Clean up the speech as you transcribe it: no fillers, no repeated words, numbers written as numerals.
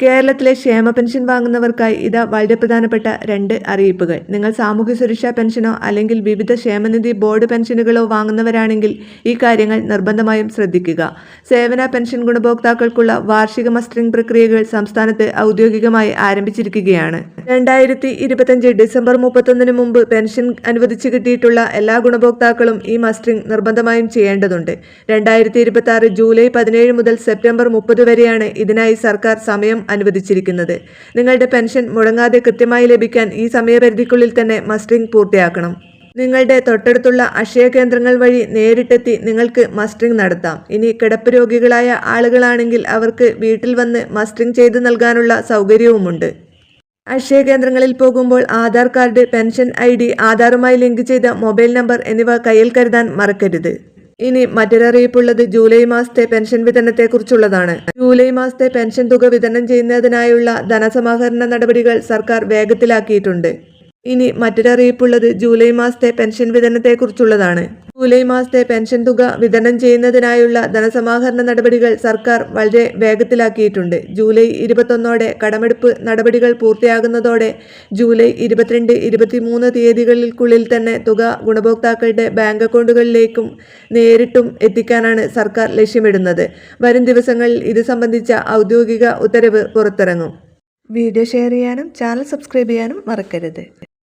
കേരളത്തിലെ ക്ഷേമ പെൻഷൻ വാങ്ങുന്നവർക്കായി ഇതാ വളരെ പ്രധാനപ്പെട്ട 2 അറിയിപ്പുകൾ. നിങ്ങൾ സാമൂഹ്യ സുരക്ഷാ പെൻഷനോ അല്ലെങ്കിൽ വിവിധ ക്ഷേമനിധി ബോർഡ് പെൻഷനുകളോ വാങ്ങുന്നവരാണെങ്കിൽ ഈ കാര്യങ്ങൾ നിർബന്ധമായും ശ്രദ്ധിക്കുക. സേവന പെൻഷൻ ഗുണഭോക്താക്കൾക്കുള്ള വാർഷിക മസ്റ്ററിംഗ് പ്രക്രിയകൾ സംസ്ഥാനത്ത് ഔദ്യോഗികമായി ആരംഭിച്ചിരിക്കുകയാണ്. 2025 ഡിസംബർ 31 മുമ്പ് പെൻഷൻ അനുവദിച്ചു കിട്ടിയിട്ടുള്ള എല്ലാ ഗുണഭോക്താക്കളും ഈ മസ്റ്ററിംഗ് നിർബന്ധമായും ചെയ്യേണ്ടതുണ്ട്. 2026 ജൂലൈ 17 മുതൽ സെപ്റ്റംബർ 30 വരെയാണ് ഇതിനായി സർക്കാർ സമയം അനുവദിച്ചിരിക്കുന്നത്. നിങ്ങളുടെ പെൻഷൻ മുടങ്ങാതെ കൃത്യമായി ലഭിക്കാൻ ഈ സമയപരിധിക്കുള്ളിൽ തന്നെ മസ്റ്ററിംഗ് പൂർത്തിയാക്കണം. നിങ്ങളുടെ തൊട്ടടുത്തുള്ള അക്ഷയ കേന്ദ്രങ്ങൾ വഴി നേരിട്ടെത്തി നിങ്ങൾക്ക് മസ്റ്ററിംഗ് നടത്താം. ഇനി കിടപ്പ് രോഗികളായ ആളുകളാണെങ്കിൽ അവർക്ക് വീട്ടിൽ വന്ന് മസ്റ്ററിംഗ് ചെയ്ത് നൽകാനുള്ള സൗകര്യവുമുണ്ട്. അക്ഷയ കേന്ദ്രങ്ങളിൽ പോകുമ്പോൾ ആധാർ കാർഡ്, പെൻഷൻ ID, ആധാറുമായി ലിങ്ക് ചെയ്ത മൊബൈൽ നമ്പർ എന്നിവ കയ്യിൽ കരുതാൻ മറക്കരുത്. ഇനി മറ്റൊരറിയിപ്പുള്ളത് ജൂലൈ മാസത്തെ പെൻഷൻ വിതരണത്തെക്കുറിച്ചുള്ളതാണ്. ജൂലൈ മാസത്തെ പെൻഷൻ തുക വിതരണം ചെയ്യുന്നതിനായുള്ള ധനസമാഹരണ നടപടികൾ സർക്കാർ വേഗത്തിലാക്കിയിട്ടുണ്ട്. ഇനി മറ്റൊരറിയിപ്പുള്ളത് ജൂലൈ മാസത്തെ പെൻഷൻ വിതരണത്തെക്കുറിച്ചുള്ളതാണ്. ജൂലൈ മാസത്തെ പെൻഷൻ തുക വിതരണം ചെയ്യുന്നതിനായുള്ള ധനസമാഹരണ നടപടികൾ സർക്കാർ വളരെ വേഗത്തിലാക്കിയിട്ടുണ്ട്. ജൂലൈ 21 കടമെടുപ്പ് നടപടികൾ പൂർത്തിയാകുന്നതോടെ ജൂലൈ 22, 23 തീയതികൾക്കുള്ളിൽ തന്നെ തുക ഗുണഭോക്താക്കളുടെ ബാങ്ക് അക്കൗണ്ടുകളിലേക്കും നേരിട്ടും എത്തിക്കാനാണ് സർക്കാർ ലക്ഷ്യമിടുന്നത്. വരും ദിവസങ്ങളിൽ ഇത് സംബന്ധിച്ച ഔദ്യോഗിക ഉത്തരവ് പുറത്തിറങ്ങും. വീഡിയോ ഷെയർ ചെയ്യാനും ചാനൽ സബ്സ്ക്രൈബ് ചെയ്യാനും മറക്കരുത്.